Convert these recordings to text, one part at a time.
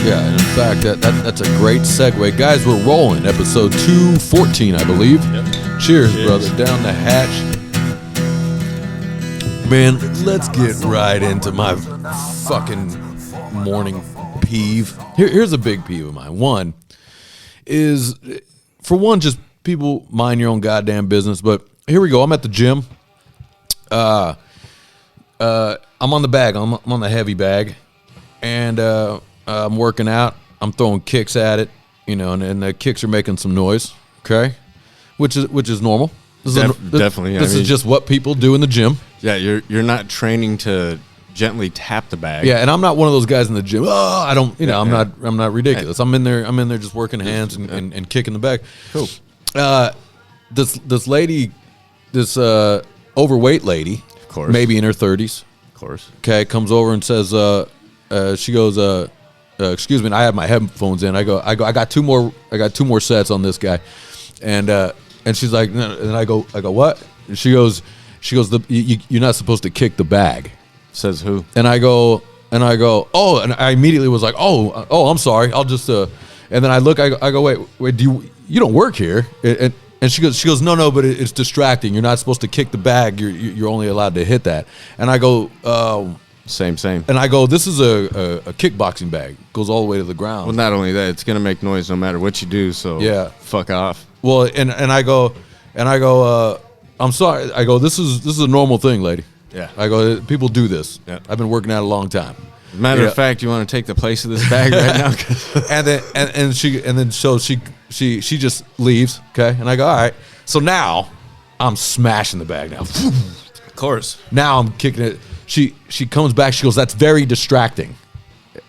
Yeah, and in fact, that's a great segue. Guys, we're rolling. Episode 214, I believe. Yep. Cheers, brother. Down the hatch. Man, let's get right into my fucking morning peeve. Here's a big peeve of mine. One is, for one, just people mind your own goddamn business. But here we go. I'm at the gym. I'm on the bag. I'm on the heavy bag. And I'm working out. I'm throwing kicks at it, and the kicks are making some noise. Okay, which is normal. Definitely. This is just what people do in the gym. Yeah, you're not training to gently tap the bag. Yeah, and I'm not one of those guys in the gym. Oh, I don't. I'm not ridiculous. I'm in there just working hands and kicking the bag. Cool. This lady, this overweight lady, of course, maybe in her 30s. Of course. Okay, comes over and says, she goes, excuse me, and I have my headphones in. I got two more sets on this guy, and she's like, and I go, what? And she goes, you're not supposed to kick the bag. Says who? And I go, oh, and I immediately was like, oh, I'm sorry, I'll just, and then I look, I go, wait, you don't work here? And she goes, no, but it's distracting. You're not supposed to kick the bag. You're only allowed to hit that. And I go, Same. And I go, this is a kickboxing bag. Goes all the way to the ground. Well, not only that, it's gonna make noise no matter what you do. So yeah, fuck off. Well, and I go, I'm sorry. I go, this is a normal thing, lady. Yeah. I go, people do this. Yeah. I've been working out a long time. Matter of fact, you want to take the place of this bag right now? and then she just leaves. Okay, and I go, all right. So now I'm smashing the bag now. Of course. Now I'm kicking it. She comes back. She goes, that's very distracting.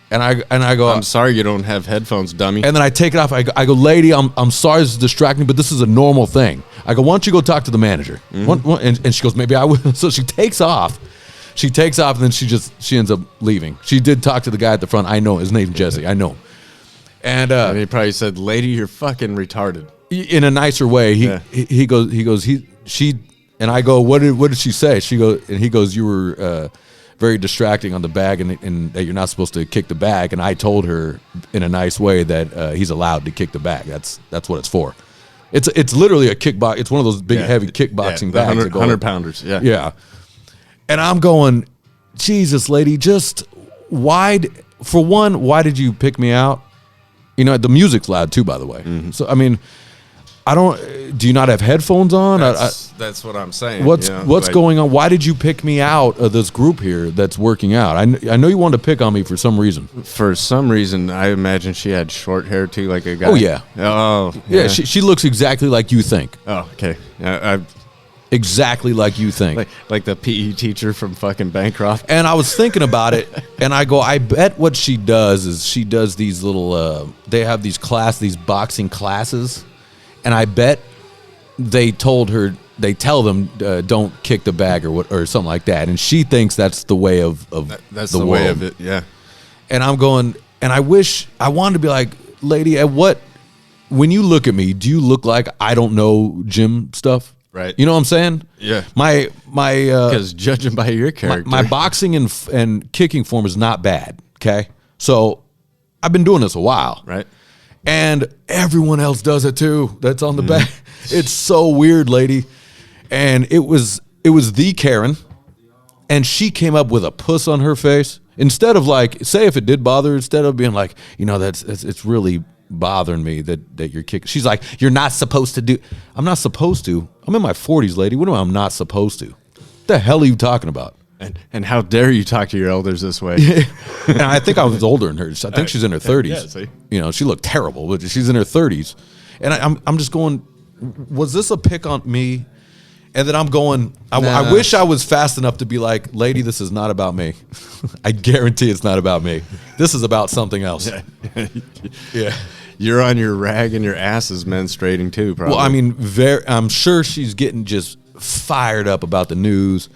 And I go, I'm sorry you don't have headphones, dummy. And then I take it off. I go, lady, I'm sorry this is distracting, but this is a normal thing. I go, why don't you go talk to the manager? Mm-hmm. And she goes, maybe I will. So she takes off. And then she ends up leaving. She did talk to the guy at the front. I know his name's Jesse. I know. And he probably said, lady, you're fucking retarded. In a nicer way. He goes, and I go, what did she say? He goes, you were very distracting on the bag, and that you're not supposed to kick the bag. And I told her in a nice way that he's allowed to kick the bag. That's what it's for. It's literally a kickbox. It's one of those big heavy kickboxing bags. 100 pounders. Yeah. Yeah. And I'm going, Jesus, lady, just why did you pick me out? The music's loud too, by the way. Mm-hmm. So I mean, do you not have headphones on? That's what I'm saying. What's going on? Why did you pick me out of this group here that's working out? I know you wanted to pick on me for some reason. For some reason, I imagine she had short hair too, like a guy. Oh yeah. Oh yeah. She looks exactly like you think. Oh okay. Exactly like you think. Like the PE teacher from fucking Bancroft. And I was thinking about it, and I go, I bet what she does is she does these little. They have these boxing classes. And I bet they tell them don't kick the bag or something like that, and she thinks that's the way of that's the world. Way of it, yeah. And I'm going, and I wanted to be like, lady, when you look at me, do you look like I don't know gym stuff? Right. You know what I'm saying? Yeah. My because judging by your character, my boxing and kicking form is not bad. Okay, so I've been doing this a while. Right. And everyone else does it too. That's on the back. It's so weird, lady. And it was the Karen, and she came up with a puss on her face. Instead of say if it did bother her, instead of being like, it's really bothering me that you're kicking. She's like, you're not supposed to do. I'm not supposed to. I'm in my 40s, lady. What am I not supposed to? What the hell are you talking about? And how dare you talk to your elders this way? And I think I was older than her. I think she's in her 30s. Yeah, see? She looked terrible, but she's in her 30s. And I'm just going, was this a pick on me? And then I'm going, I wish I was fast enough to be like, lady, this is not about me. I guarantee it's not about me. This is about something else. Yeah. You're on your rag and your ass is menstruating too, probably. Well, I mean, I'm sure she's getting just fired up about the news.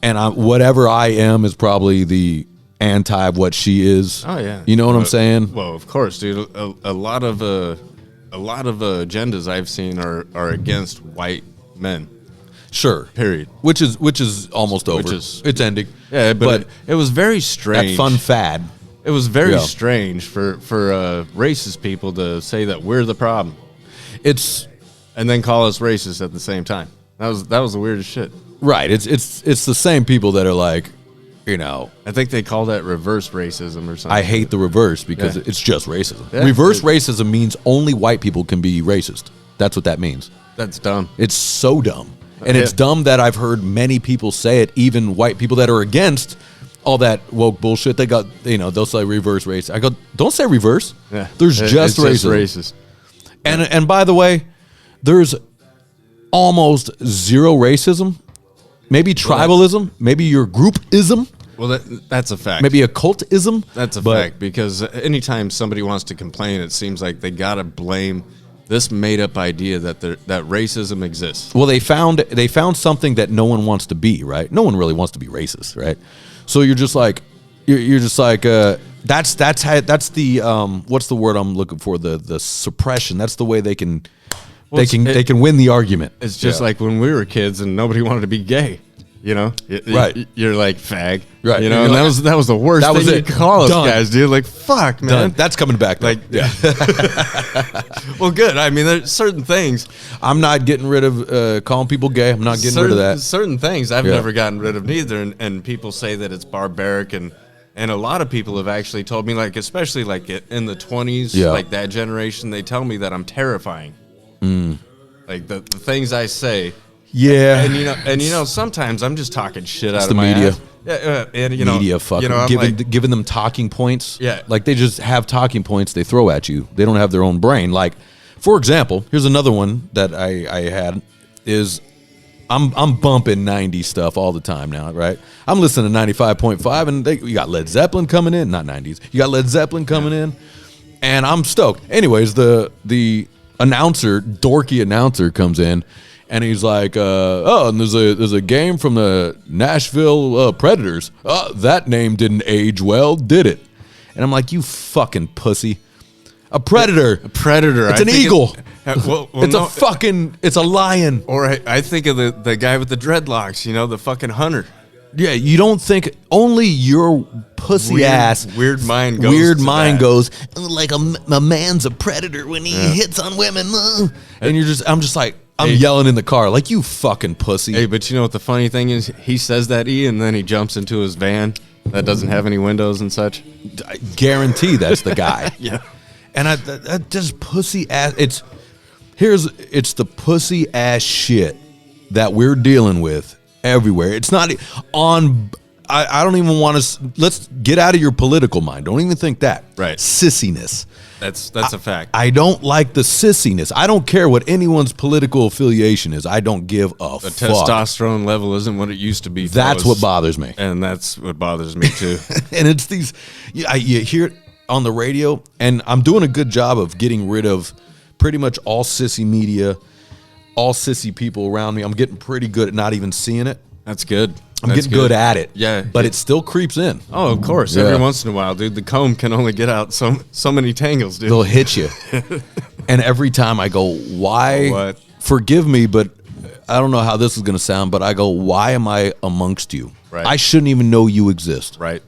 And whatever I am is probably the anti of what she is. Oh yeah, you know what I'm saying? Well, of course, dude. A lot of agendas I've seen are against white men. Sure. Period. Which is almost over. It's ending. Yeah, but it was very strange. That fun fad. It was very Yeah. strange for racist people to say that we're the problem It's and then call us racist at the same time. That was the weirdest shit. right. It's the same people that are like, you know, I think they call that reverse racism or something. I hate the reverse because Yeah. it's just racism. Yeah, Reverse racism means only white people can be racist. That's what that means. That's dumb. It's so dumb. And it's Yeah. dumb that I've heard many people say it, even white people that are against all that woke bullshit. They got, you know, they'll say reverse race. I go, don't say reverse. Yeah. There's just It's racism. racist. And by the way, there's almost zero racism. Maybe tribalism. Maybe your groupism. Well, that's a fact. Maybe occultism. That's a but fact, because anytime somebody wants to complain, it seems like they gotta blame this made-up idea that racism exists. Well, they found something that no one wants to be, right? No one really wants to be racist, right? So you're just like, that's the what's the word I'm looking for? The suppression. That's the way they can they can win the argument. It's just like when we were kids and nobody wanted to be gay. You know, Right. You're like fag, Right. You know, You're and like, that was the worst that thing was you it. could call us Done. guys, dude. Like, fuck, man. Done. That's coming back. Though. Like, yeah, well, good. I mean, there's certain things. I'm not getting rid of calling people gay. I'm not getting rid of that. Certain things I've Yeah. never gotten rid of neither, and people say that it's barbaric, and a lot of people have actually told me, like, especially like in the 20s, Yeah. like that generation, they tell me that I'm terrifying. Like the things I say. Yeah, And you know, sometimes I'm just talking shit out the of my media. ass. Yeah, and you know, media fucking I'm giving them talking points. Yeah. Like they just have talking points they throw at you. They don't have their own brain. Like, for example, here's another one that I had is I'm bumping 90s stuff all the time now, right? I'm listening to 95.5 and you got Led Zeppelin coming in, not 90s. You got Led Zeppelin coming in and I'm stoked. Anyways, the announcer, dorky announcer comes in and he's like, oh, and there's a game from the Nashville Predators. That name didn't age well, did it? And I'm like, you fucking pussy. A predator. A predator. It's an eagle. Well, it's a lion. Or I think of the guy with the dreadlocks, you know, the fucking hunter. Yeah, you don't think only your pussy ass weird mind goes to that. like a man's a predator when he hits on women. And I'm just like, I'm yelling in the car like, you fucking pussy. Hey, but you know what the funny thing is? He says that and then he jumps into his van that doesn't have any windows and such. I guarantee that's the guy. Yeah. And that just pussy ass. It's the pussy ass shit that we're dealing with everywhere. It's not on. I don't even want to. Let's get out of your political mind. Don't even think that. Right. Sissiness. That's a fact. I don't like the sissiness. I don't care what anyone's political affiliation is. I don't give a The fuck. testosterone level isn't what it used to be. That's fellas. what bothers me. And that's what bothers me too. And it's these. You hear it on the radio, and I'm doing a good job of getting rid of pretty much all sissy media, all sissy people around me. I'm getting pretty good at not even seeing it. That's good. I'm getting good at it. Yeah. But it still creeps in. Oh, of course. Yeah. Every once in a while, dude. The comb can only get out so many tangles, dude. They'll hit you. And every time I go, why? What? Forgive me, but I don't know how this is going to sound, but I go, why am I amongst you? Right. I shouldn't even know you exist. Right.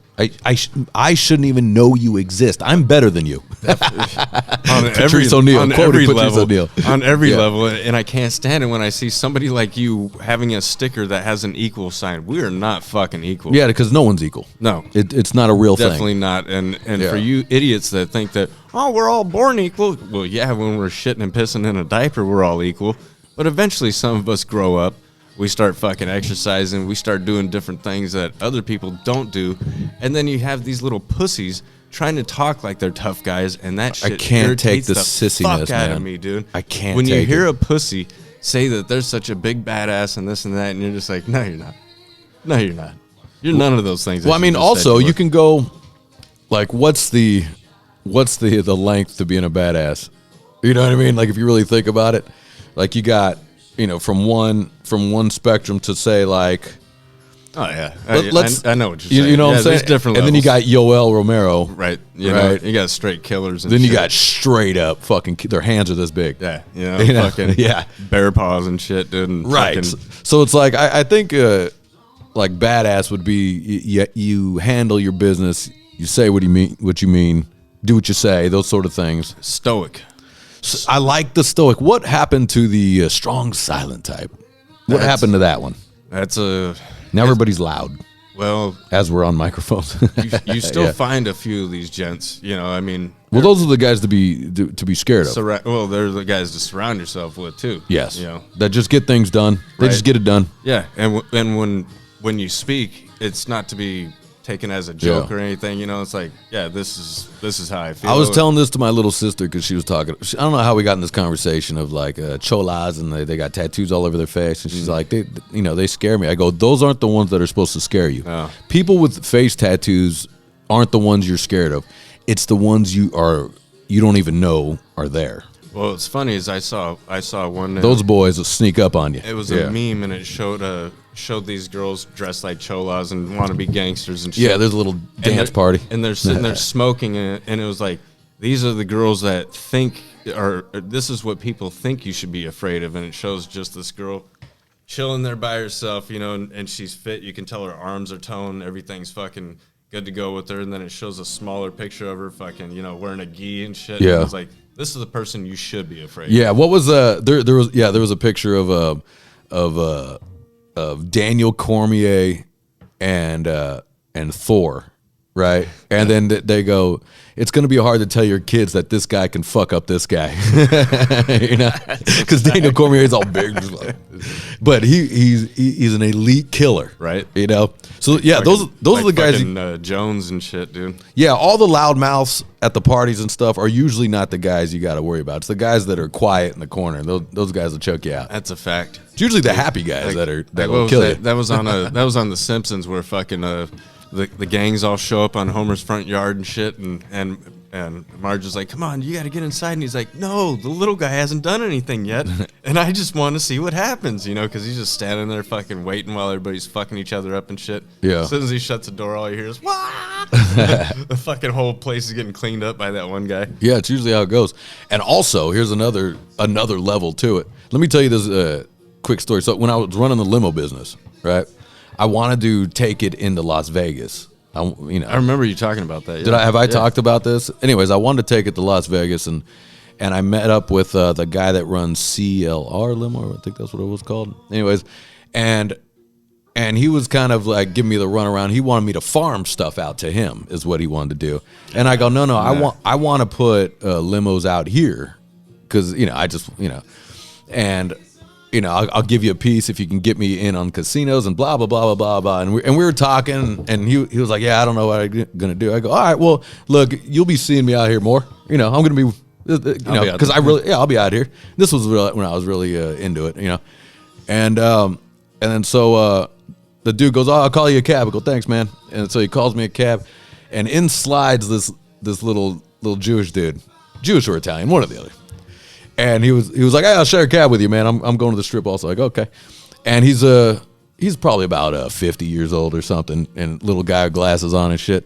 I shouldn't even know you exist. I'm better than you. Patrice O'Neal. On Quoted every Patrice level. O'Neal. On every Yeah. level. And I can't stand it when I see somebody like you having a sticker that has an equal sign. We are not fucking equal. Yeah, because no one's equal. No. It's not a real Definitely thing. not. And Yeah. for you idiots that think that, oh, we're all born equal. Well, yeah, when we're shitting and pissing in a diaper, we're all equal. But eventually some of us grow up. We start fucking exercising. We start doing different things that other people don't do. And then you have these little pussies trying to talk like they're tough guys. And that shit can't take irritates the the sissiness, fuck out of man. me, dude. I can't When you take hear it. a pussy say that they're such a big badass and this and that, and you're just like, no, you're not. No, you're not. You're none of those things. Well, I mean, also you can go, like, what's the length to being a badass? You know what I mean? Like, if you really think about it, like you got, you know, from one spectrum to say like, oh yeah, let's. I know what you're saying. You know what I'm Yeah, saying? there's different and then you levels. got Yoel Romero, right. You right. know, you got straight killers. And Then you shit. got straight up fucking. Their hands are this big. yeah, you know, You know, fucking yeah. bear paws and shit, dude. And Right. fucking- So it's like I think like badass would be you handle your business, you say what you mean, do what you say, those sort of things. Stoic. I like the stoic. What happened to the strong silent type? What happened to that one? Now everybody's loud. Well, as we're on microphones, you still find a few of these gents. You know, I mean, well, those are the guys to be scared of. Well, they're the guys to surround yourself with too. Yes, you know, that just get things done. They just get it done. Yeah, and when you speak, it's not to be taken as a joke or anything. You know, it's like, yeah, this is how I feel. I was telling this to my little sister because she was talking. I don't know how we got in this conversation of like cholas and they got tattoos all over their face, and she's like, they scare me. I go, those aren't the ones that are supposed to scare you. Oh. People with face tattoos aren't the ones you're scared of. It's the ones you don't even know are there. Well, it's funny is I saw one. Those boys will sneak up on you. It was a meme, and it showed these girls dressed like cholas and want to be gangsters and shit. Yeah, there's a little dance party, and they're sitting there smoking, and it was like, these are the girls that think, or this is what people think you should be afraid of, and it shows just this girl chilling there by herself, you know, and she's fit. You can tell her arms are toned, everything's fucking good to go with her, and then it shows a smaller picture of her fucking, you know, wearing a gi and shit. Yeah, and it was like, this is the person you should be afraid. Yeah, what was there was a picture of Daniel Cormier and Thor, right? And then they go, it's going to be hard to tell your kids that this guy can fuck up this guy, you know, because Daniel Cormier is all big, but he's an elite killer, right? You know, so yeah, those are the guys. Jones and shit, dude. Yeah, all the loudmouths at the parties and stuff are usually not the guys you got to worry about. It's the guys that are quiet in the corner. Those guys will choke you out. That's a fact. It's usually the happy guys that will kill you. That was on The Simpsons where fucking the gangs all show up on Homer's front yard and shit, and Marge is like, come on, you got to get inside, and he's like, no, the little guy hasn't done anything yet, and I just want to see what happens, you know, because he's just standing there fucking waiting while everybody's fucking each other up and shit. Yeah. As soon as he shuts the door, all you hear is, wah! The fucking whole place is getting cleaned up by that one guy. Yeah, it's usually how it goes. And also, here's another level to it. Let me tell you this quick story. So when I was running the limo business, right, I wanted to take it into Las Vegas. I remember you talking about that. Yeah. Have I talked about this? Anyways, I wanted to take it to Las Vegas, and I met up with the guy that runs CLR Limo. I think that's what it was called. Anyways, and he was kind of like giving me the runaround. He wanted me to farm stuff out to him, is what he wanted to do. And I go, no, I want to put limos out here because I'll give you a piece if you can get me in on casinos and blah, blah, blah, blah, blah, blah. And we were talking, and he was like, yeah, I don't know what I'm going to do. I go, all right, well, look, you'll be seeing me out here more. You know, I'm going to be, because I'll be out here. This was when I was really into it, you know. And then so the dude goes, oh, I'll call you a cab. I go, thanks, man. And so he calls me a cab, and in slides this little Jewish dude, Jewish or Italian, one or the other. And he was like, hey, I'll share a cab with you, man. I'm going to the strip also. I go, okay. And he's probably about 50 years old or something, and little guy with glasses on and shit.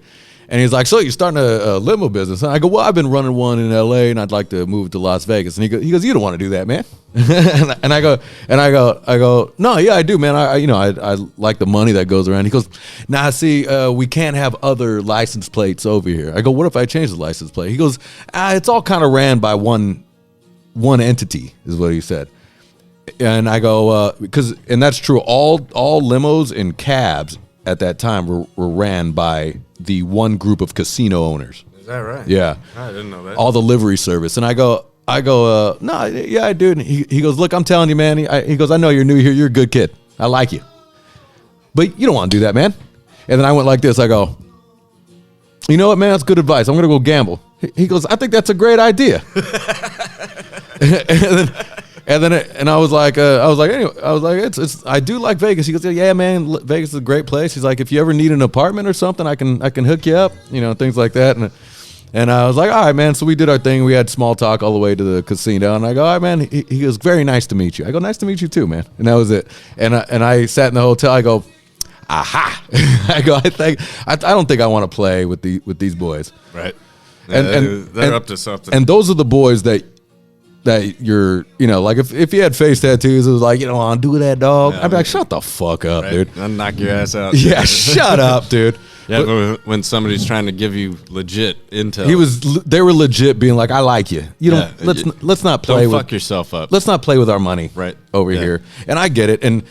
And he's like, so you're starting a limo business? And I go, well, I've been running one in L.A. and I'd like to move to Las Vegas. And he goes, you don't want to do that, man. and I go, no, yeah, I do, man. I like the money that goes around. He goes, nah, see, we can't have other license plates over here. I go, what if I change the license plate? He goes, it's all kind of ran by one entity, is what he said. And I go, and that's true. All limos and cabs at that time were ran by the one group of casino owners. Is that right? Yeah. I didn't know that. All the livery service. And I go, no, yeah, I do. And he goes, look, I'm telling you, man. He goes, I know you're new here. You're a good kid. I like you. But you don't want to do that, man. And then I went like this. I go, you know what, man? That's good advice. I'm going to go gamble. He goes, I think that's a great idea. And I was like, anyway, it's I do like Vegas. He goes, yeah, man, Vegas is a great place. He's like, if you ever need an apartment or something, I can hook you up, things like that. And I was like, all right, man. So we did our thing. We had small talk all the way to the casino. And I go, all right, man. He goes, very nice to meet you. I go, nice to meet you too, man. And that was it. And I sat in the hotel. I go, aha. I go, I don't think I want to play with these boys. Right. And they're up to something. And those are the boys that that you're, like if you had face tattoos, it was like, I'll do that, dog. Yeah, I'd be like, shut the fuck up, dude. I'll knock your ass out. Yeah, shut up, dude. Yeah, but when somebody's trying to give you legit intel, they were legit being like, I like you. You don't, let's not play don't with, fuck yourself up. let's not play with our money Right. over Yeah. here. And I get it. And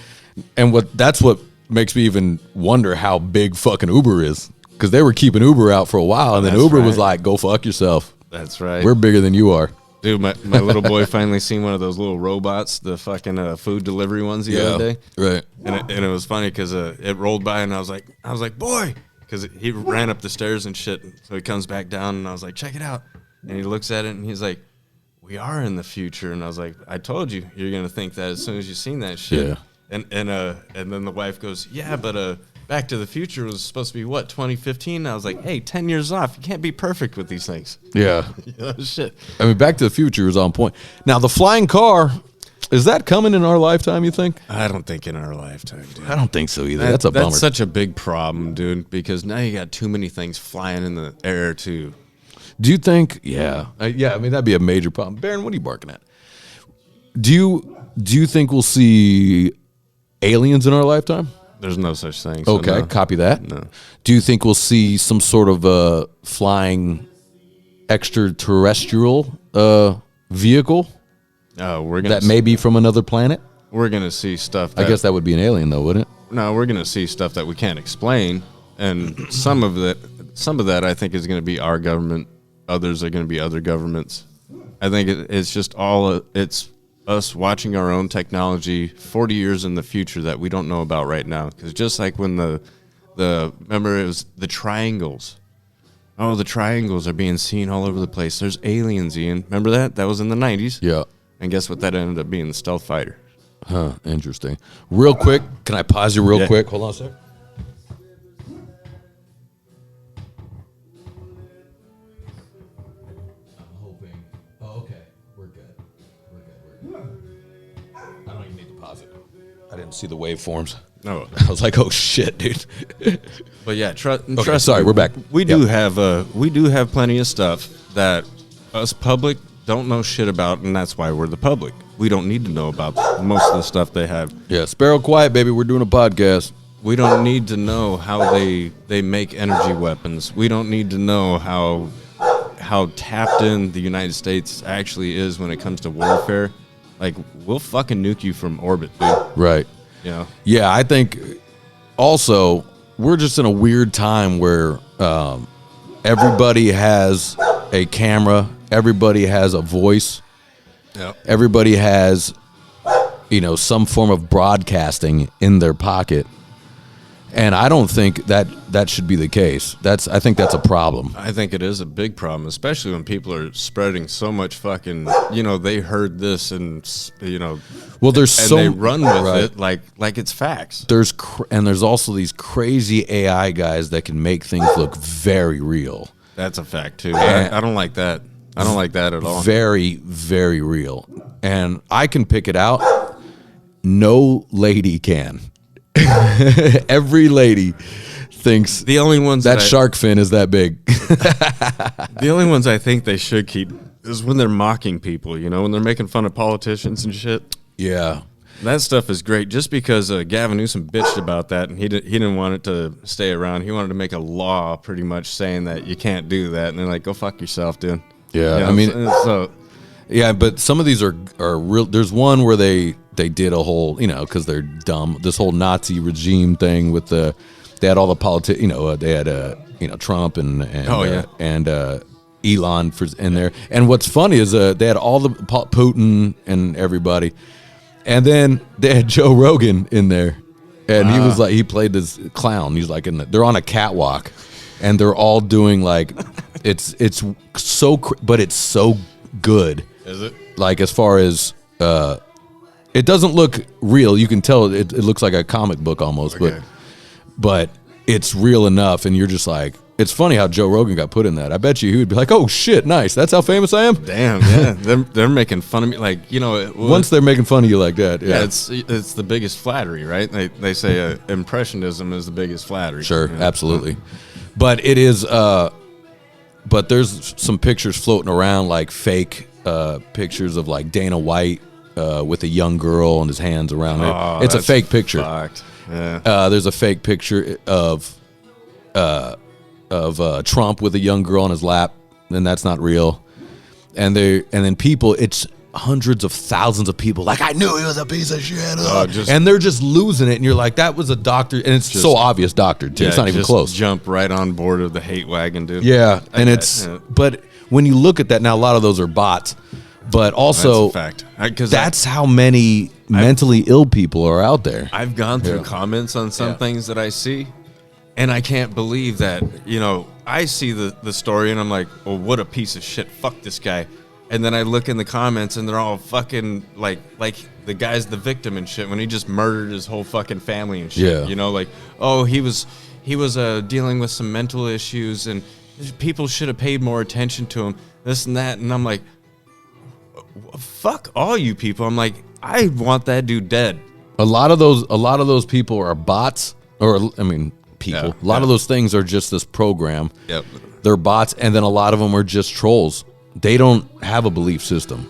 that's what makes me even wonder how big fucking Uber is. Because they were keeping Uber out for a while, and then That's Uber right. was like, go fuck yourself. That's right. We're bigger than you are. Dude, my little boy finally seen one of those little robots, the fucking food delivery ones the other day. Right. And it was funny because it rolled by and I was like, boy, because he ran up the stairs and shit. So he comes back down and I was like, check it out. And he looks at it and he's like, we are in the future. And I was like, I told you, you're gonna think that as soon as you seen that shit. Yeah. And then the wife goes, yeah, but Back to the Future was supposed to be what, 2015? And I was like, hey, 10 years off. You can't be perfect with these things. Yeah. Shit. I mean, Back to the Future is on point. Now, the flying car, is that coming in our lifetime, you think? I don't think in our lifetime, dude. I don't think so either. That's a bummer. That's such a big problem, dude, because now you got too many things flying in the air, too. Do you think? Yeah. Yeah, I mean, that'd be a major problem. Baron, what are you barking at? Do you think we'll see aliens in our lifetime? There's no such thing. So Okay, no. copy that. No. Do you think we'll see some sort of flying extraterrestrial vehicle We're gonna that may be from another planet? we're gonna see stuff. I guess that would be an alien, though, wouldn't it? No, we're gonna see stuff that we can't explain, and some of that I think is gonna be our government. Others are gonna be other governments. I think it's just it's us watching our own technology 40 years in the future that we don't know about right now. Because just like when remember it was the triangles. Oh, the triangles are being seen all over the place. There's aliens, Ian. Remember that? That was in the 90s. Yeah. And guess what? That ended up being the stealth fighter. Huh, interesting. Real quick, can I pause you real Yeah. quick? Hold on a sec. I'm hoping. Oh, okay. We're good. We're good. I don't even need to pause it. I didn't see the waveforms. No. I was like, oh shit, dude. But yeah, trust sorry, me, we're back. We do have plenty of stuff that us public don't know shit about, and that's why we're the public. We don't need to know about most of the stuff they have. Yeah, Sparrow Quiet, baby. We're doing a podcast. We don't need to know how they make energy weapons. We don't need to know how tapped in the United States actually is when it comes to warfare. Like, we'll fucking nuke you from orbit, dude. Right. You know? Yeah, I think also we're just in a weird time where everybody has a camera, everybody has a voice, Yep. everybody has, some form of broadcasting in their pocket. And I don't think that should be the case. I think that's a problem. I think it is a big problem, especially when people are spreading so much fucking, they heard this and, Well, there's and so they run with right. it like it's facts. There's also these crazy AI guys that can make things look very real. That's a fact, too. I don't like that. I don't like that at all. Very, very real. And I can pick it out. No lady can. Every lady thinks The only ones that shark fin is that big. The only ones I think they should keep is when they're mocking people, when they're making fun of politicians and shit. Yeah. That stuff is great. Just because Gavin Newsom bitched about that and he didn't want it to stay around. He wanted to make a law pretty much saying that you can't do that. And they're like, go fuck yourself, dude. Yeah. I mean, so yeah, but some of these are real. There's one where they did a whole, because they're dumb. This whole Nazi regime thing with they had all the they had Trump and Elon in there. And what's funny is they had all the Putin and everybody, and then they had Joe Rogan in there, and he was like, he played this clown. He's like they're on a catwalk, and they're all doing like it's so but it's so good. is it? Like as far as it doesn't look real. You can tell it looks like a comic book almost, Okay. but it's real enough, and you're just like, it's funny how Joe Rogan got put in that. I bet you he would be like, oh shit, nice. That's how famous I am. Damn, yeah. they're making fun of me. Like, Once they're making fun of you like that, yeah. it's the biggest flattery, right? They say impressionism is the biggest flattery. Sure, absolutely. But it is, but there's some pictures floating around like fake pictures of like Dana White with a young girl and his hands around her. Oh, It's a that's fake picture. fucked. Yeah. There's a fake picture of Trump with a young girl on his lap, and that's not real. And then people, it's hundreds of thousands of people like, I knew he was a piece of shit. And they're just losing it, and you're like, that was a doctor, and it's so obvious doctored too. It's not even just close. Jump right on board of the hate wagon, dude. Yeah, but when you look at that now, a lot of those are bots, but also that's a fact. That's how many mentally ill people are out there. I've gone through comments on some things that I see, and I can't believe that, I see the story and I'm like, well, what a piece of shit. Fuck this guy. And then I look in the comments and they're all fucking like the guy's the victim and shit when he just murdered his whole fucking family and shit. Yeah. Like, oh, he was dealing with some mental issues and people should have paid more attention to him, this and that. And I'm like, fuck all you people. I'm like, I want that dude dead. A lot of those people are bots, or I mean people. Yeah, a lot of those things are just this program. Yep. They're bots, and then a lot of them are just trolls. They don't have a belief system.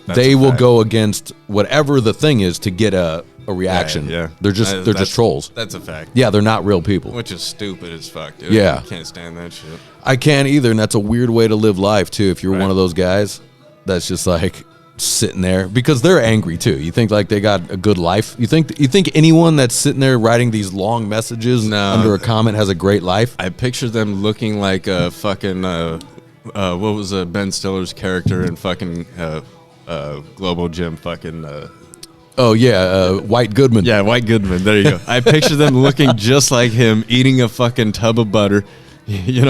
They will go against whatever the thing is to get a reaction. Yeah. They're just trolls. That's a fact. Yeah, they're not real people. Which is stupid as fuck, dude. Yeah. I can't stand that shit. I can't either, and that's a weird way to live life too. If you're one of those guys that's just like sitting there because they're angry too. You think like they got a good life? You think anyone that's sitting there writing these long messages under a comment has a great life? I picture them looking like a fucking what was Ben Stiller's character in fucking Global Gym fucking White Goodman. Yeah, White Goodman. There you go. I picture them looking just like him, eating a fucking tub of butter,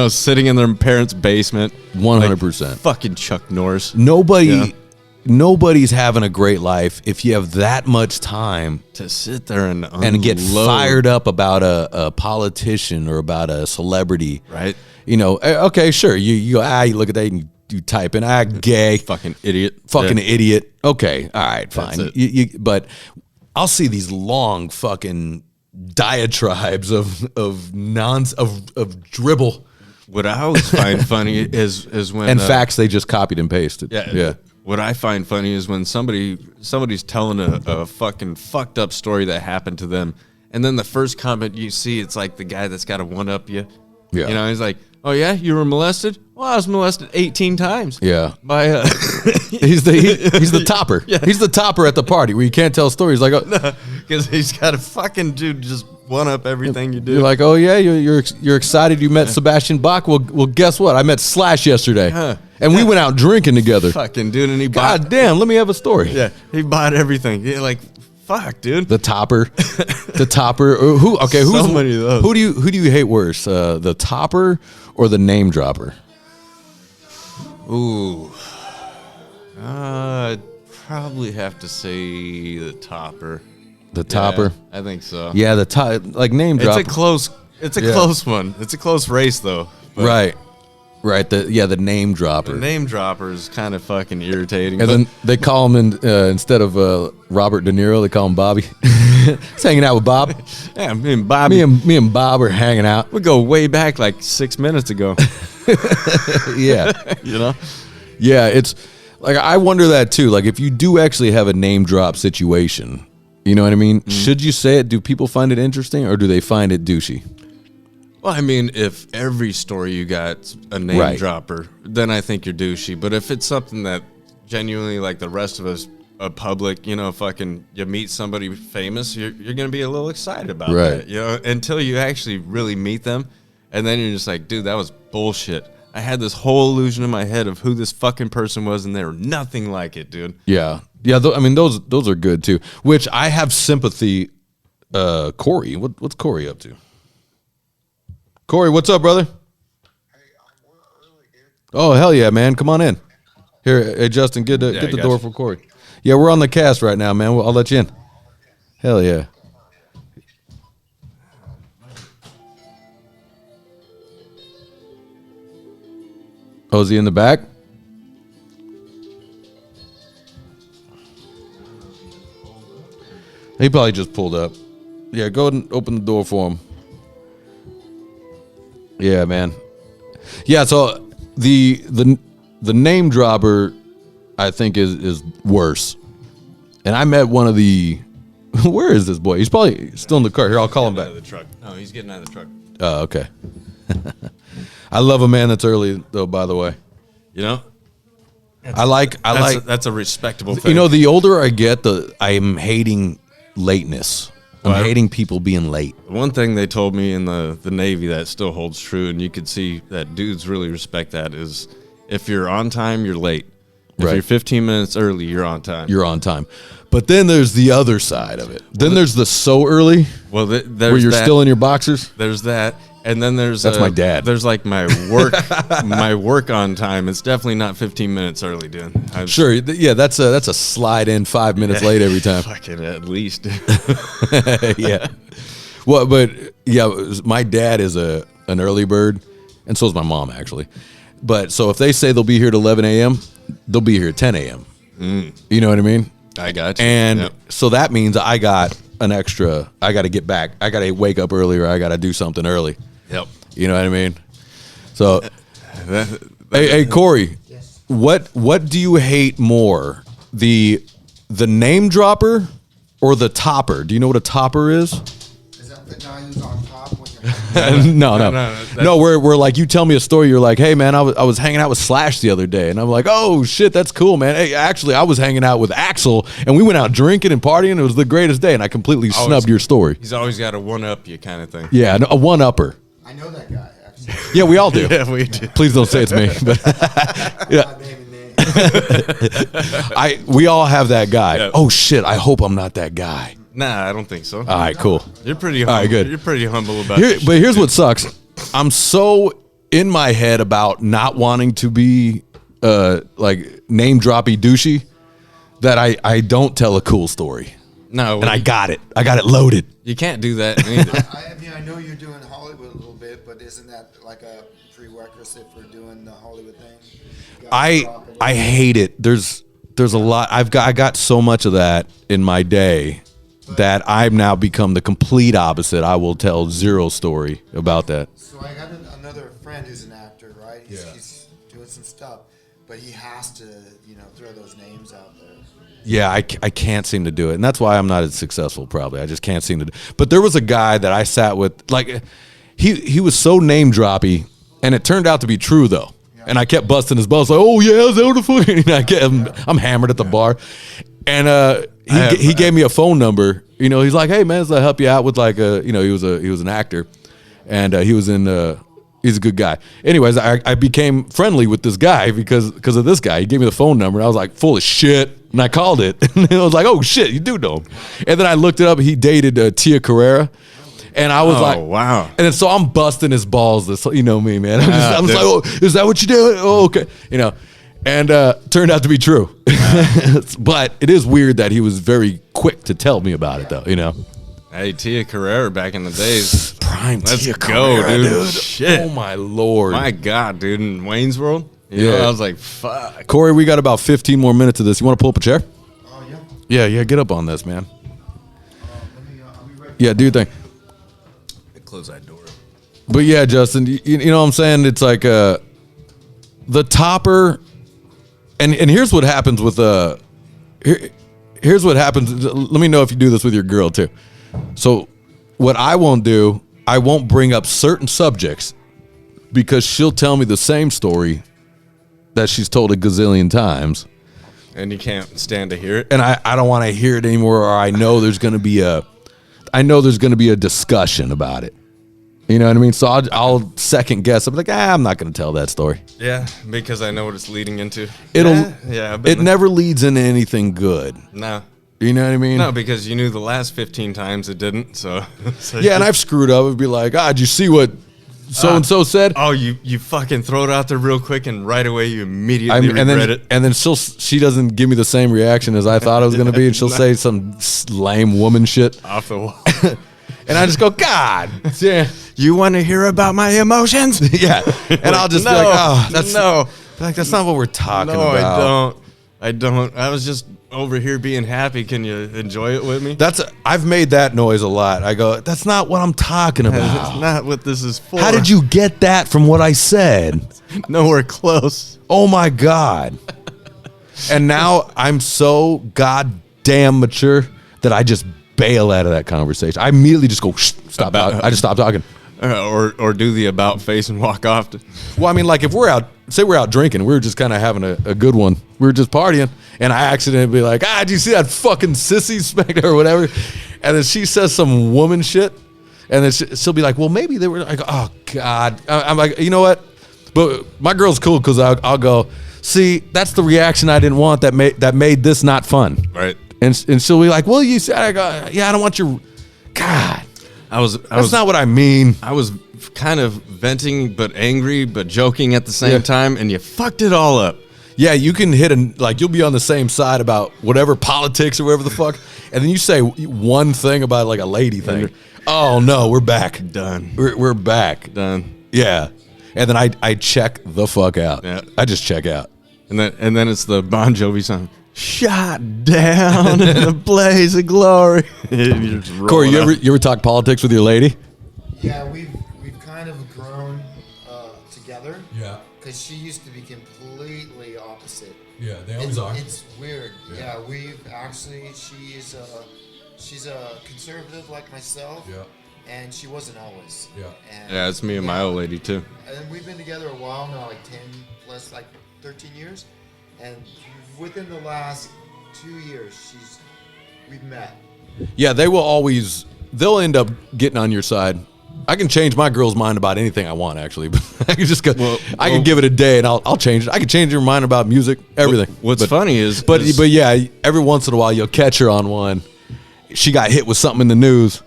sitting in their parents' basement. 100%. Like fucking Chuck Norris. Nobody's having a great life if you have that much time to sit there and get fired up about a politician or about a celebrity. Right. Okay, sure. You go, you look at that and you type in, gay. Fucking idiot. Fucking idiot. Okay, all right, fine. But I'll see these long fucking diatribes of dribble. What I always find funny is when... And facts they just copied and pasted. Yeah. What I find funny is when somebody's telling a fucking fucked up story that happened to them, and then the first comment you see, it's like the guy that's got to one-up you. Yeah. He's like, oh yeah, you were molested? Well, I was molested 18 times. Yeah. By he's the topper. Yeah. He's the topper at the party where you can't tell stories. Like, because he's got to fucking just one up everything you do. You're like, oh yeah, you're excited you met Sebastian Bach. Well, guess what? I met Slash yesterday, and we went out drinking together. Fucking dude, and he God damn, let me have a story. Yeah, he bought everything. Yeah, like, fuck, dude. The topper, the topper. Who? Okay, so many of those. Who do you hate worse, the topper or the name dropper? Ooh, I'd probably have to say the topper. The topper? I think so. Yeah, the top, like name drop. It's a close one. It's a close race though. Right. The name dropper. The name dropper is kind of fucking irritating. And then they call him instead of Robert De Niro, they call him Bobby. He's hanging out with Bob. Yeah, me and Bobby. Me and Bob are hanging out. We go way back like 6 minutes ago. Yeah. Yeah, it's like I wonder that too. Like if you do actually have a name drop situation, you know what I mean? Mm-hmm. Should you say it? Do people find it interesting or do they find it douchey? Well, I mean, if every story you got a name dropper, then I think you're douchey. But if it's something that genuinely, like the rest of us, a public, fucking, you meet somebody famous, you're going to be a little excited about that, until you actually really meet them. And then you're just like, dude, that was bullshit. I had this whole illusion in my head of who this fucking person was, and they were nothing like it, dude. Yeah. Yeah, I mean, those are good, too. Which I have sympathy. Corey, what's Corey up to? Corey, what's up, brother? Hey, I'm early, dude. Oh, hell yeah, man. Come on in. Here, hey, Justin, get the door for Corey. Yeah, we're on the cast right now, man. I'll let you in. Hell yeah. Oh, is he in the back? He probably just pulled up. Yeah, go ahead and open the door for him. Yeah, man. Yeah, so the name dropper I think is worse. And I met one of the. Where is this boy? He's probably still in the car. Here, I'll call him back. Out of the truck. No, he's getting out of the truck. Oh, okay. I love a man that's early, though. By the way, You know, I like. that's a respectable thing. You know, the older I get, I'm hating lateness. I'm Well, hating people being late. One thing they told me in the Navy that still holds true, and you could see that dudes really respect that, is if you're on time, you're late. If Right. you're 15 minutes early, you're on time. You're on time. But then there's the other side of it. Then there's the so early Well, there's where you're that. still in your boxers. There's that, and then there's That's my dad. There's like my work on time. It's definitely not 15 minutes early, dude. Sure, yeah, that's a slide in 5 minutes late every time. Fucking at least. Yeah. Well, but yeah, my dad is an early bird, and so is my mom actually. But so if they say they'll be here at 11 a.m., they'll be here at 10 a.m. You know what I mean? I got you. And Yep. so that means I got an extra. I got to get back. I got to wake up earlier. I got to do something early. Yep. You know what I mean? So, That- hey, Corey, Yes. what do you hate more, the name dropper or the topper? Do you know what a topper is? Is that the guy who's on top when you're No. no, We're like, you tell me a story. You're like, hey man, I was hanging out with Slash the other day, and I'm like, oh shit, that's cool, man. Hey, actually, I was hanging out with Axel, and we went out drinking and partying. It was the greatest day, and I completely snubbed your story. He's always got a one-up you kind of thing. Yeah, a one upper. I know that guy, actually. Yeah, we all do. Yeah, we do. Please don't say it's me, but My name and name. we all have that guy. Yeah. Oh shit, I hope I'm not that guy. Nah, I don't think so. All right, cool. You're pretty All humble. right, good. You're pretty humble about Here, this but shit, here's dude. what sucks. I'm so in my head about not wanting to be like name droppy douchey that I don't tell a cool story. No, And I got it. I got it loaded. you can't do that either. I mean, I know you're doing Hollywood a little bit, but isn't that like a prerequisite for doing the Hollywood thing? You gotta drop it in. I hate it. There's a lot. I got so much of that in my day that I've now become the complete opposite. I will tell zero story about that. So I got another friend who's an actor, right? He's doing some stuff, but he has to, throw those names out there. Yeah, I can't seem to do it. And that's why I'm not as successful, probably. I just can't seem to do. But there was a guy that I sat with, like, he was so name droppy, and it turned out to be true, though. And I kept busting his balls, like, oh, yeah, is that what the fuck? I'm hammered at the bar. And he gave me a phone number. He's like, hey, man, so I help you out with, like, he was an actor. And he's a good guy. Anyways, I became friendly with this guy because of this guy. He gave me the phone number, and I was like, full of shit. And I called it. And I was like, oh, shit, you do know him. And then I looked it up. He dated Tia Carrera. And I was like, wow. And then so I'm busting his balls. You know me, man. I'm just like, oh, is that what you do? Oh, okay. And turned out to be true. But it is weird that he was very quick to tell me about it, though, Hey, Tia Carrera back in the days. Prime Let's Tia go, Carrera, dude. Shit. Oh, my Lord. My God, dude. In Wayne's World? Yeah. I was like, fuck. Corey, we got about 15 more minutes of this. You want to pull up a chair? Oh, yeah. Yeah, get up on this, man. I'll be right back. Yeah, do your thing. Close that door. But yeah, Justin, you know what I'm saying? It's like the topper, and here's what happens with here's what happens. Let me know if you do this with your girl too. So what I won't do, I won't bring up certain subjects because she'll tell me the same story that she's told a gazillion times. And you can't stand to hear it? And I don't want to hear it anymore, or I know there's going to be a discussion about it. You know what I mean? So I'll second guess. I'm like, I'm not going to tell that story. Yeah, because I know what it's leading into. Yeah, I've been it never leads into anything good. No. You know what I mean? No, because you knew the last 15 times it didn't, so. Yeah, and I've screwed up and be like, did you see what so-and-so said? Oh, you fucking throw it out there real quick, and right away you immediately regret it. And then she doesn't give me the same reaction as I thought it was going to be, and she'll say some lame woman shit. Off the wall. And I just go, God, yeah. You want to hear about my emotions? Yeah. And I'll just be like, that's not what we're talking about. I don't. I was just over here being happy. Can you enjoy it with me? I've made that noise a lot. I go, that's not what I'm talking That's about. not what this is for. How did you get that from what I said? Nowhere close. Oh my God. And now I'm so goddamn mature that I just bail out of that conversation. I immediately just go, stop. I just stop talking. Or do the about face and walk off. Well, I mean, like if we're out, say we're out drinking, we're just kind of having a good one. We were just partying, and I accidentally be like, did you see that fucking sissy smacked her or whatever? And then she says some woman shit, and then she'll be like, well, maybe they were like, oh God. I'm like, you know what? But my girl's cool because I'll go, see, that's the reaction I didn't want that made this not fun. Right. And she'll be like, well, you said, I go, yeah, I don't want your, God. That's not what I mean. I was kind of venting, but angry, but joking at the same time, and you fucked it all up. Yeah, you can you'll be on the same side about whatever politics or whatever the fuck, and then you say one thing about like a lady thing. Oh no, we're back. Done. We're back. Done. Yeah, and then I check the fuck out. Yeah. I just check out. And then it's the Bon Jovi song. Shot down in a blaze of glory. Corey, you ever talk politics with your lady? Yeah, we've kind of grown together. Yeah. Because she used to be completely opposite. Yeah, they always are. It's weird. Yeah, we've actually she's a conservative like myself. Yeah. And she wasn't always. Yeah. And, Yeah, it's me and my old lady too. And we've been together a while now, like 10 plus, like 13 years. And within the last 2 years, we've met. Yeah, they'll end up getting on your side. I can change my girl's mind about anything I want, actually. I can just I can give it a day and I'll change it. I can change her mind about music, everything. What's funny is, but yeah, every once in a while you'll catch her on one. She got hit with something in the news,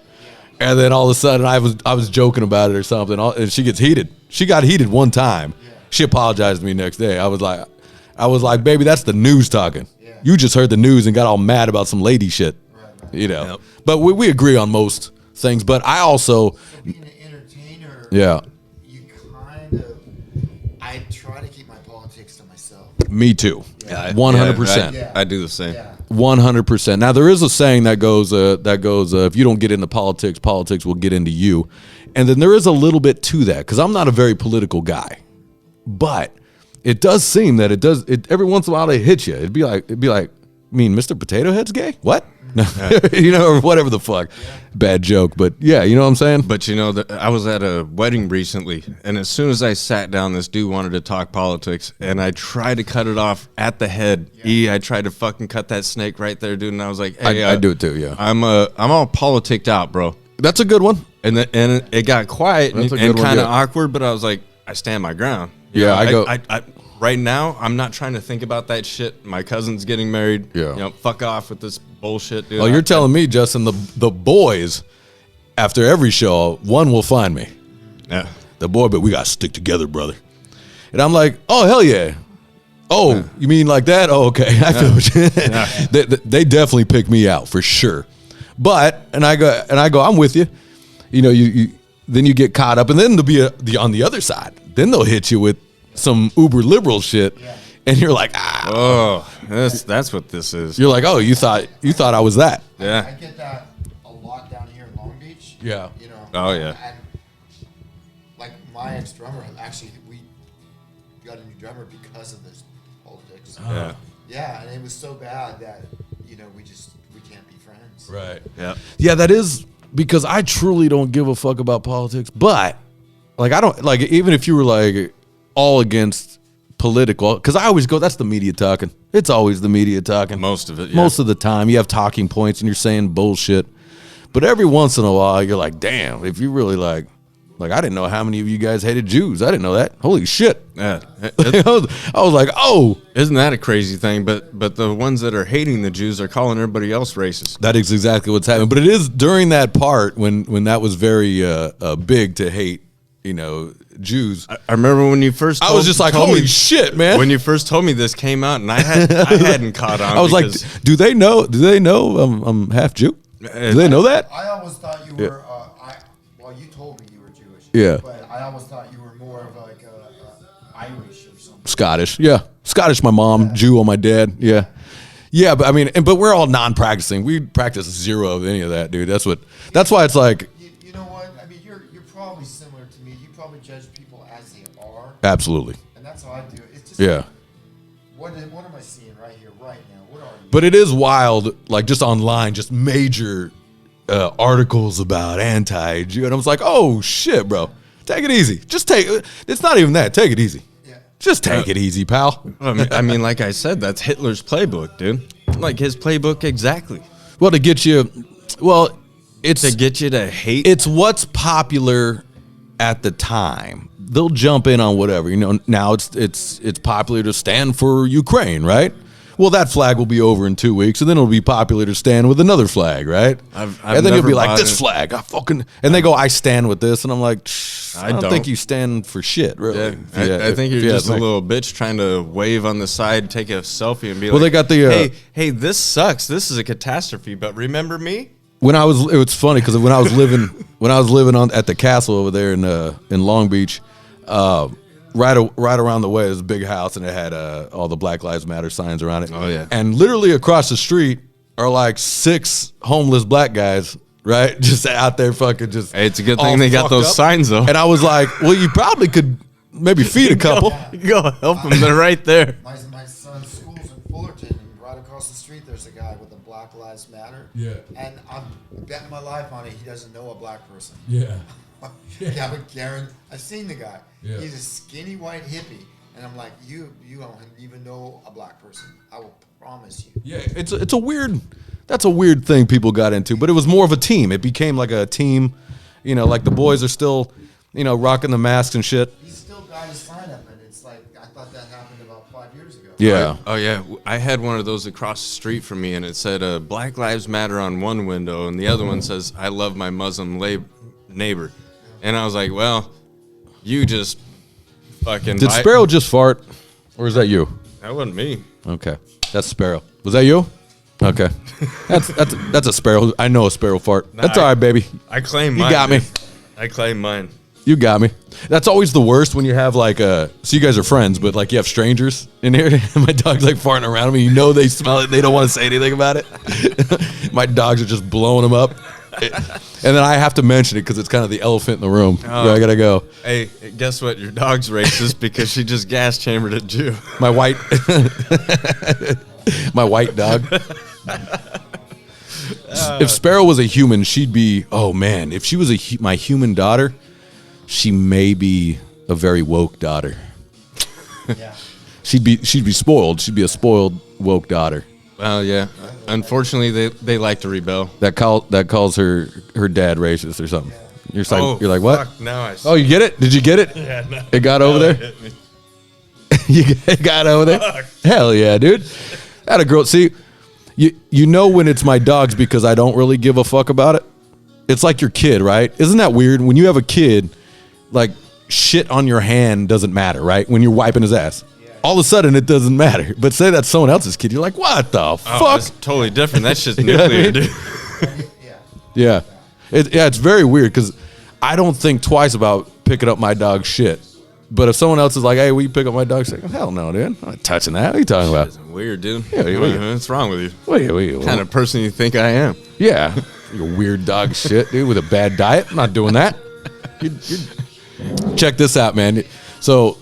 and then all of a sudden I was joking about it or something, and she gets heated. She got heated one time. She apologized to me next day. I was like, baby, that's the news talking. Yeah. You just heard the news and got all mad about some lady shit. Right. You know. Yep. But we agree on most things. But I also, being an entertainer, you I try to keep my politics to myself. Me too. 100%. I do the same. 100%. Now there is a saying that goes if you don't get into politics, politics will get into you. And then there is a little bit to that because I'm not a very political guy, but it does seem that it every once in a while it hits you. It'd be like, Mr. Potato Head's gay? What? Or whatever the fuck. Bad joke, but yeah, you know what I'm saying? But I was at a wedding recently, and as soon as I sat down, this dude wanted to talk politics, and I tried to cut it off at the head. I tried to fucking cut that snake right there, dude, and I was like, hey, I do it too, yeah. I'm all politicked out, bro. That's a good one. And it got quiet and kind of awkward, but I was like, I stand my ground. I right now, I'm not trying to think about that shit. My cousin's getting married. Yeah. Fuck off with this bullshit, dude. Oh, you're telling me, Justin, the boys, after every show, one will find me. Yeah. The boy, but we got to stick together, brother. And I'm like, oh, hell yeah. Oh, you mean like that? Oh, okay. I feel what you they definitely pick me out for sure. But, and I go, I'm with you. You then you get caught up, and then they'll be on the other side. Then they'll hit you with some uber liberal shit, and you're like, oh, that's what this is. You're like, oh, you thought I was that. Yeah. I get that a lot down here in Long Beach. Yeah. Oh yeah. And like my ex drummer, actually, we got a new drummer because of this politics. Yeah. Yeah, and it was so bad that we can't be friends. Right. Yeah. Yeah, that is because I truly don't give a fuck about politics, but like I don't like even if you were like all against political, because I always go, that's the media talking. It's always the media talking. Most of it. Yeah. Most of the time, you have talking points and you're saying bullshit. But every once in a while, you're like, damn, if you really like I didn't know how many of you guys hated Jews. I didn't know that. Holy shit. Yeah. I was like, oh. Isn't that a crazy thing? But the ones that are hating the Jews are calling everybody else racist. That is exactly what's happening. But it is during that part when that was very big to hate, Jews. I remember when you first I was just like, holy shit, man. When you first told me this came out, and I hadn't caught on. I was like, do they know I'm half Jew? Do they know that? I always thought you were you told me you were Jewish. Yeah. But I always thought you were more of like Irish or something. Scottish. Yeah. Scottish, my mom, Jew on my dad. Yeah. Yeah, but I mean, but we're all non-practicing. We practice zero of any of that, dude. That's why it's like. You know what? I mean, you're probably similar to me. You probably judge people as they are. Absolutely. And that's how I do it. It's just yeah. What am I seeing right here? But it is wild, like just online, just major articles about anti-Jew. And I was like, oh, shit, bro. Take it easy. Just take it. It's not even that. Take it easy. Yeah. Just take it easy, pal. I mean, like I said, that's Hitler's playbook, dude. Like his playbook exactly. Well, to get you, it's To get you to hate. it's what's popular at the time. They'll jump in on whatever. Now it's popular to stand for Ukraine, right? Well, that flag will be over in 2 weeks, and then it'll be popular to stand with another flag, right? I've and then you'll never be like, bought this it. flag, and they go, I stand with this, and I'm like, I don't don't. think you stand for shit, really. Yeah, I think you're just a little bitch trying to wave on the side, take a selfie, and be Well, like, they got the, hey, this sucks. This is a catastrophe, but remember me? It was funny because when I was living at the castle over there in Long Beach, right around the way, there's a big house, and it had all the Black Lives Matter signs around it. Oh, yeah. And literally across the street are like 6 homeless black guys, right? Just out there fucking just. Hey, it's a good all thing they got fucked those up. signs, though. And I was like, well, you probably could maybe feed a couple. Go help them. They're right there. My son's school's in Fullerton, and right across the street there's a guy with a Black Lives Matter. Yeah. And I'm betting my life on it. He doesn't know a black person. Yeah. Yeah, but Karen, I've seen the guy. Yeah. He's a skinny white hippie, and I'm like, you don't even know a black person. I will promise you. Yeah, it's a weird. That's a weird thing people got into, but it was more of a team. It became like a team. Like the boys are still, rocking the masks and shit. He's still got his sign up, and it's like I thought that happened about 5 years ago. Yeah. Oh, yeah. I had one of those across the street from me, and it said Black Lives Matter on one window, and the other one says, I love my Muslim neighbor. And I was like, well, you just fucking. Did Sparrow just fart, or is that you? That wasn't me. Okay, that's Sparrow. Was that you? Okay, that's a Sparrow. I know a Sparrow fart. That's all right, baby. I claim You mine. got me. dude. I claim mine. You got me. That's always the worst when you have like so you guys are friends, but like you have strangers in here. And my dog's like farting around me. They smell it. They don't want to say anything about it. My dogs are just blowing them up. And then I have to mention it because it's kind of the elephant in the room. So I gotta go. Hey, guess what? Your dog's racist because she just gas chambered a Jew. My white, my white dog. If Sparrow was a human, she'd be. Oh man, if she was my human daughter, she may be a very woke daughter. Yeah. She'd be spoiled. She'd be a spoiled woke daughter. Well, yeah. Unfortunately, they like to rebel. That calls her dad racist or something. You're like what? Fuck, now I see. Oh, you get it? Did you get it? Yeah, no. It got over No, it there. hit me. You got over there? Hell yeah, dude. That a girl. See, you know when it's my dogs because I don't really give a fuck about it. It's like your kid, right? Isn't that weird? When you have a kid, like shit on your hand doesn't matter, right? When you're wiping his ass. All of a sudden, it doesn't matter. But say that's someone else's kid, you're like, what the fuck? That's totally different. That's just You know what I nuclear, mean? dude. Yeah. Yeah. It's very weird because I don't think twice about picking up my dog's shit. But if someone else is like, hey, will you pick up my dog's shit? Hell no, dude. I'm not touching that. What are you talking about? That's weird, dude. Yeah, What's wrong with you? What Kind of person you think I am? Yeah. You weird dog shit, dude, with a bad diet. I'm not doing that. Check this out, man. So,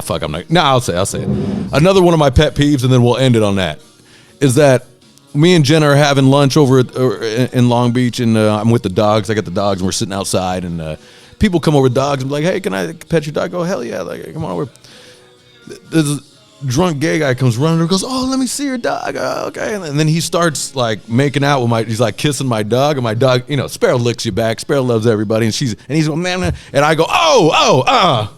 fuck, I'm not. No, I'll say it. Another one of my pet peeves, and then we'll end it on that, is that me and Jenna are having lunch over in Long Beach, and I'm with the dogs. I got the dogs, and we're sitting outside, and people come over with dogs and be like, hey, can I pet your dog? I go, hell yeah. Like, come on over. There's a drunk gay guy comes running and goes, oh, let me see your dog. Oh, okay. And then he starts like making out with he's like kissing my dog, and my dog, Sparrow licks you back. Sparrow loves everybody. And he's going, man. And I go, don't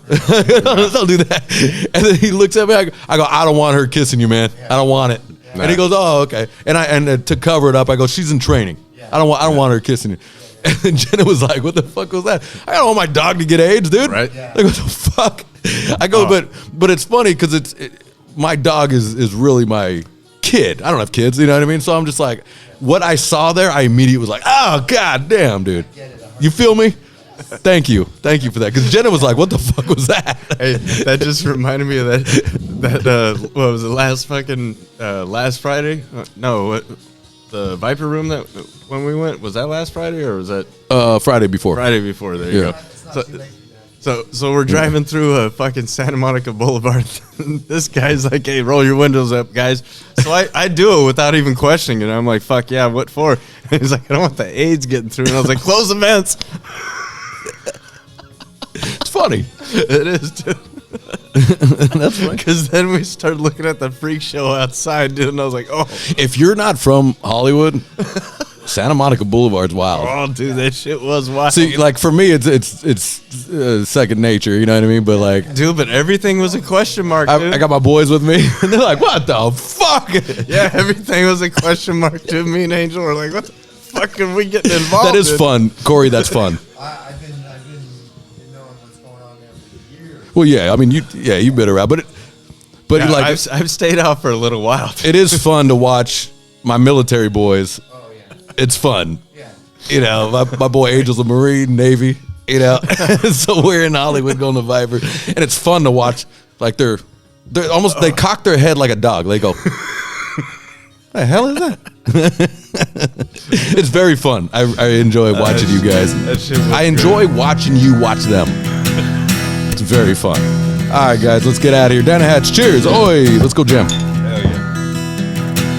do that. And then he looks at me. I go, I don't want her kissing you, man. I don't want it. And he goes, oh, okay. And to cover it up, I go, she's in training. I don't want her kissing you. And then Jenna was like, what the fuck was that? I don't want my dog to get AIDS, dude. Right. Yeah. Like, what the fuck? I go, but it's funny because my dog is really my kid. I don't have kids, you know what I mean? So I'm just like, what I saw there, I immediately was like, oh, god damn, dude. You feel me? Thank you for that. Because Jenna was like, what the fuck was that? Hey, that just reminded me of that what was it, last Friday? The Viper room that when we went, was that last Friday or was that Friday before. Friday before? There you Yeah. go. It's not So, too late for that. So we're driving through a fucking Santa Monica Boulevard. This guy's like, "Hey, roll your windows up, guys." So I do it without even questioning it. I'm like, "Fuck yeah, what for?" And he's like, "I don't want the AIDS getting through." And I was like, "Close the vents." It's funny. It is, dude. That's funny. Because then we started looking at the freak show outside, dude, and I was like, "Oh, If you're not from Hollywood, Santa Monica Boulevard's wild. oh, dude, that shit was wild." See, like for me, it's second nature. You know what I mean? But like, Dude, but everything was a question mark, dude. I got my boys with me, and they're like, "What the fuck?" Yeah, everything was a question mark, dude. Me and Angel were like, "What the fuck are we getting involved That is in?" fun, Corey. That's fun. I've been knowing what's going on there for years. Well, yeah. I mean, you've been around, but Yeah, like, I've stayed out for a little while. it is fun to watch my military boys. Oh yeah, It's fun. yeah. You know, my boy Angel's a Marine, Navy. You know, so we're in Hollywood going to Viper, and it's fun to watch. Like they're almost they cock their head like a dog. They go, "The hell is that?" It's very fun. I enjoy watching you guys. That shit was I enjoy watching you watch them. It's very fun. All right, guys, let's get out of here. Down the hatch. Cheers. Oi. Let's go, Jim. Hell yeah.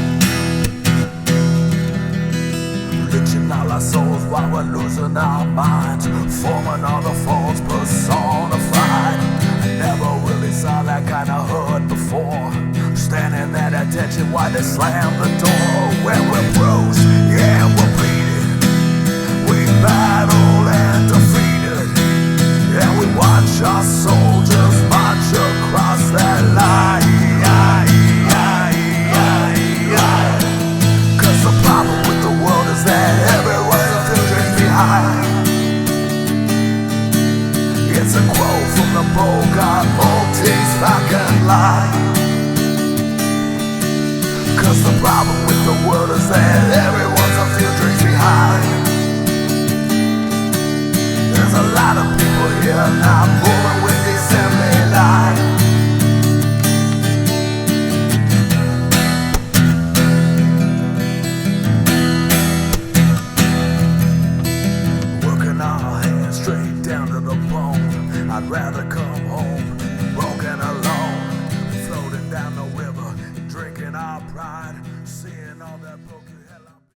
Lynching all our souls while we're losing our minds, forming all the false personified. I never really saw that kind of hurt before. Standing at attention while they slam the door. When we're bruised, yeah, we're bleeding. We battled and defeated, and we watch our soldiers march across that line. Cause the problem with the world is that everyone's a few drinks behind. It's a quote from the Bogart Maltese fucking line. Cause the problem with the world is that everyone's a few drinks behind. There's a lot of people here not moving with the assembly line. Working our hands straight down to the bone. I'd rather come